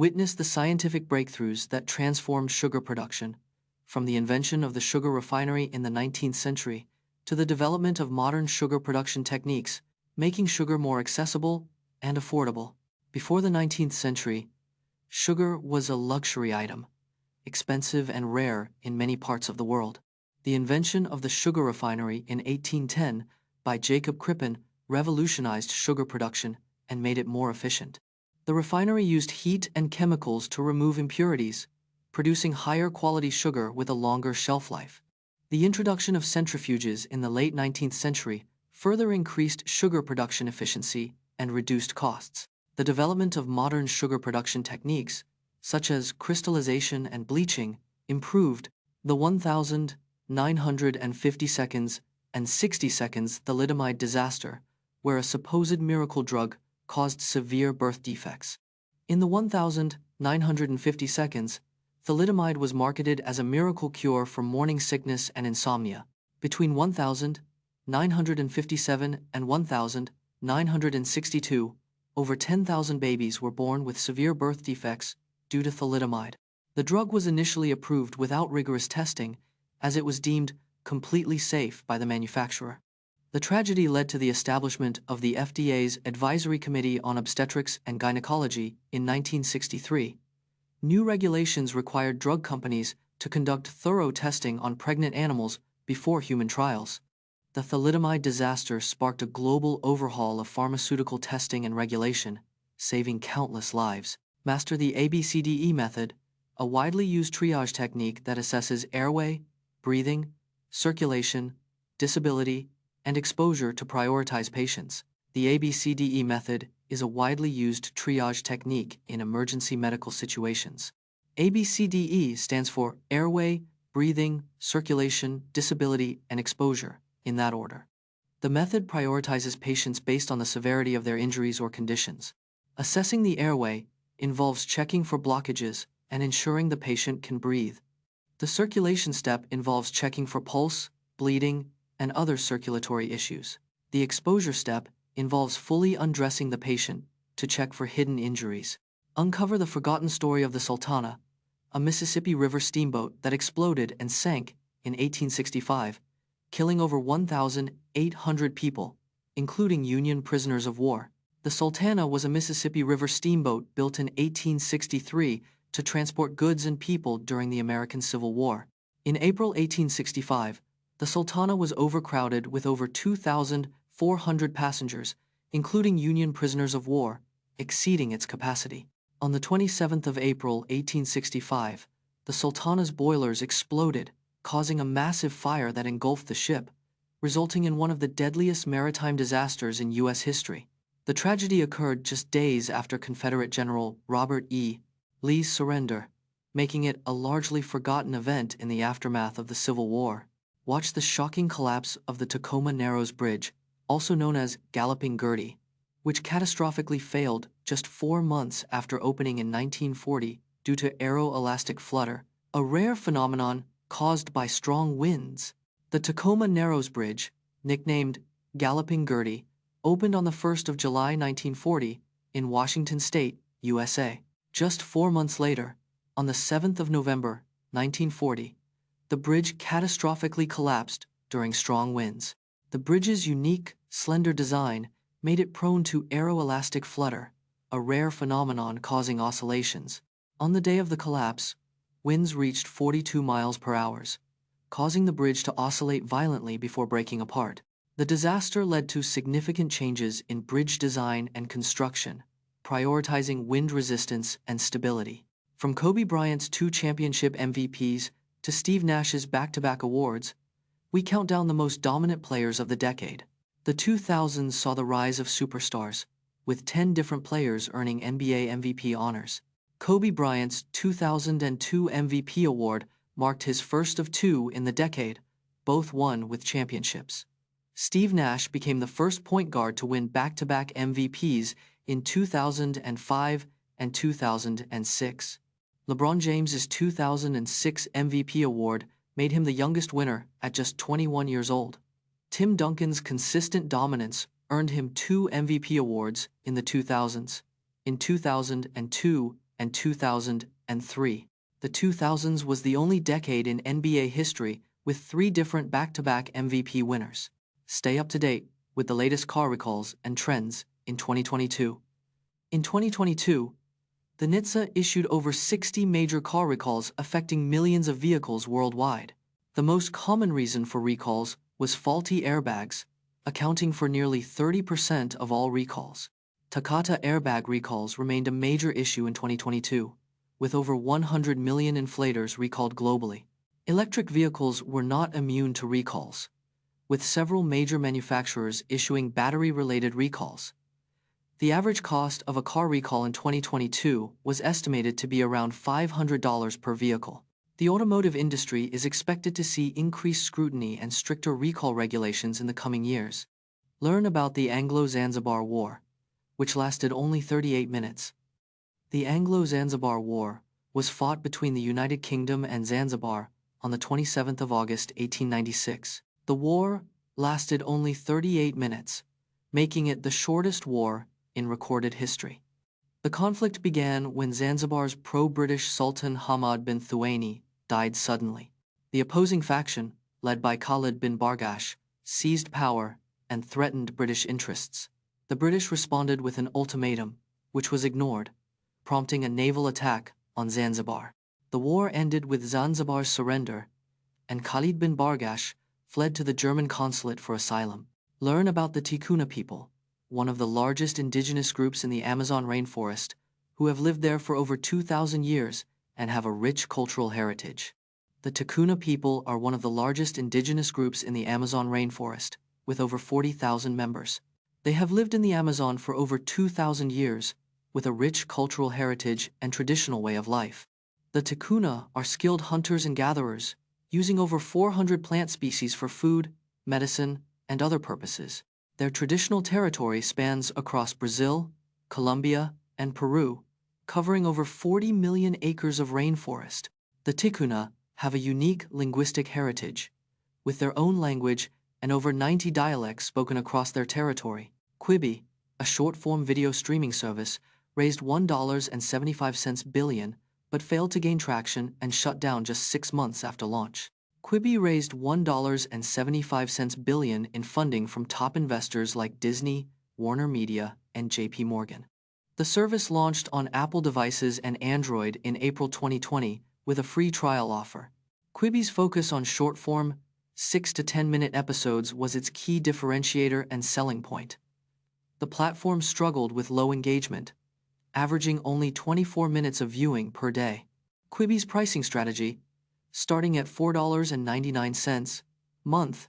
witnessed the scientific breakthroughs that transformed sugar production, from the invention of the sugar refinery in the 19th century to the development of modern sugar production techniques, making sugar more accessible and affordable. Before the 19th century, sugar was a luxury item, expensive and rare in many parts of the world. The invention of the sugar refinery in 1810 by Jacob Crippen revolutionized sugar production and made it more efficient. The refinery used heat and chemicals to remove impurities, producing higher quality sugar with a longer shelf life. The introduction of centrifuges in the late 19th century further increased sugar production efficiency and reduced costs. The development of modern sugar production techniques, such as crystallization and bleaching, improved the 1950 seconds and 60 seconds thalidomide disaster, where a supposed miracle drug caused severe birth defects. In the 1950 seconds, thalidomide was marketed as a miracle cure for morning sickness and insomnia. Between 1957 and 1962, over 10,000 babies were born with severe birth defects due to thalidomide. The drug was initially approved without rigorous testing, as it was deemed completely safe by the manufacturer. The tragedy led to the establishment of the FDA's Advisory Committee on Obstetrics and Gynecology in 1963. New regulations required drug companies to conduct thorough testing on pregnant animals before human trials. The thalidomide disaster sparked a global overhaul of pharmaceutical testing and regulation, saving countless lives. Master the ABCDE method, a widely used triage technique that assesses airway, breathing, circulation, disability, and exposure to prioritize patients. The ABCDE method is a widely used triage technique in emergency medical situations. ABCDE stands for airway, breathing, circulation, disability, and exposure, in that order. The method prioritizes patients based on the severity of their injuries or conditions. Assessing the airway involves checking for blockages and ensuring the patient can breathe. The circulation step involves checking for pulse, bleeding, and other circulatory issues. The exposure step involves fully undressing the patient to check for hidden injuries. Uncover the forgotten story of the Sultana, a Mississippi River steamboat that exploded and sank in 1865, killing over 1,800 people, including Union prisoners of war. The Sultana was a Mississippi River steamboat built in 1863 to transport goods and people during the American Civil War. In April 1865, the Sultana was overcrowded with over 2,400 passengers, including Union prisoners of war, exceeding its capacity. On the 27th of April 1865, the Sultana's boilers exploded, causing a massive fire that engulfed the ship, resulting in one of the deadliest maritime disasters in U.S. history. The tragedy occurred just days after Confederate General Robert E. Lee's surrender, making it a largely forgotten event in the aftermath of the Civil War. Watch the shocking collapse of the Tacoma Narrows Bridge, also known as Galloping Gertie, which catastrophically failed just 4 months after opening in 1940 due to aeroelastic flutter, a rare phenomenon caused by strong winds. The Tacoma Narrows Bridge, nicknamed Galloping Gertie, opened on the 1st of July 1940 in Washington State, USA. Just 4 months later, on the 7th of November 1940, the bridge catastrophically collapsed during strong winds. The bridge's unique, slender design made it prone to aeroelastic flutter, a rare phenomenon causing oscillations. On the day of the collapse, winds reached 42 miles per hour, causing the bridge to oscillate violently before breaking apart. The disaster led to significant changes in bridge design and construction, prioritizing wind resistance and stability. From Kobe Bryant's 2 championship MVPs to Steve Nash's back-to-back awards, we count down the most dominant players of the decade. The 2000s saw the rise of superstars, with 10 different players earning NBA MVP honors. Kobe Bryant's 2002 MVP award marked his first of 2 in the decade, both won with championships. Steve Nash became the first point guard to win back-to-back MVPs in 2005 and 2006. LeBron James's 2006 MVP award made him the youngest winner at just 21 years old. Tim Duncan's consistent dominance earned him 2 MVP awards in the 2000s. In 2002 and 2003. The 2000s was the only decade in NBA history with 3 different back-to-back MVP winners. Stay up to date with the latest car recalls and trends in 2022. In 2022, the NHTSA issued over 60 major car recalls affecting millions of vehicles worldwide. The most common reason for recalls was faulty airbags, accounting for nearly 30% of all recalls. Takata airbag recalls remained a major issue in 2022, with over 100 million inflators recalled globally. Electric vehicles were not immune to recalls, with several major manufacturers issuing battery-related recalls. The average cost of a car recall in 2022 was estimated to be around $500 per vehicle. The automotive industry is expected to see increased scrutiny and stricter recall regulations in the coming years. Learn about the Anglo-Zanzibar War, which lasted only 38 minutes. The Anglo-Zanzibar War was fought between the United Kingdom and Zanzibar on the 27th of August 1896. The war lasted only 38 minutes, making it the shortest war in recorded history. The conflict began when Zanzibar's pro-British Sultan Hamad bin Thuwaini died suddenly. The opposing faction, led by Khalid bin Bargash, seized power and threatened British interests. The British responded with an ultimatum, which was ignored, prompting a naval attack on Zanzibar. The war ended with Zanzibar's surrender, and Khalid bin Bargash fled to the German consulate for asylum. Learn about the Ticuna people, one of the largest indigenous groups in the Amazon rainforest, who have lived there for over 2,000 years and have a rich cultural heritage. The Ticuna people are one of the largest indigenous groups in the Amazon rainforest, with over 40,000 members. They have lived in the Amazon for over 2,000 years, with a rich cultural heritage and traditional way of life. The Ticuna are skilled hunters and gatherers, using over 400 plant species for food, medicine, and other purposes. Their traditional territory spans across Brazil, Colombia, and Peru, covering over 40 million acres of rainforest. The Ticuna have a unique linguistic heritage, with their own language and over 90 dialects spoken across their territory. Quibi, a short-form video streaming service, raised $1.75 billion, but failed to gain traction and shut down just 6 months after launch. Quibi raised $1.75 billion in funding from top investors like Disney, Warner Media, and JP Morgan. The service launched on Apple devices and Android in April 2020 with a free trial offer. Quibi's focus on short-form, 6 to 10-minute episodes was its key differentiator and selling point. The platform struggled with low engagement, averaging only 24 minutes of viewing per day. Quibi's pricing strategy, starting at $4.99 a month,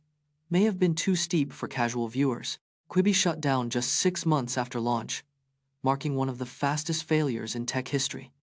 may have been too steep for casual viewers. Quibi shut down just 6 months after launch, marking one of the fastest failures in tech history.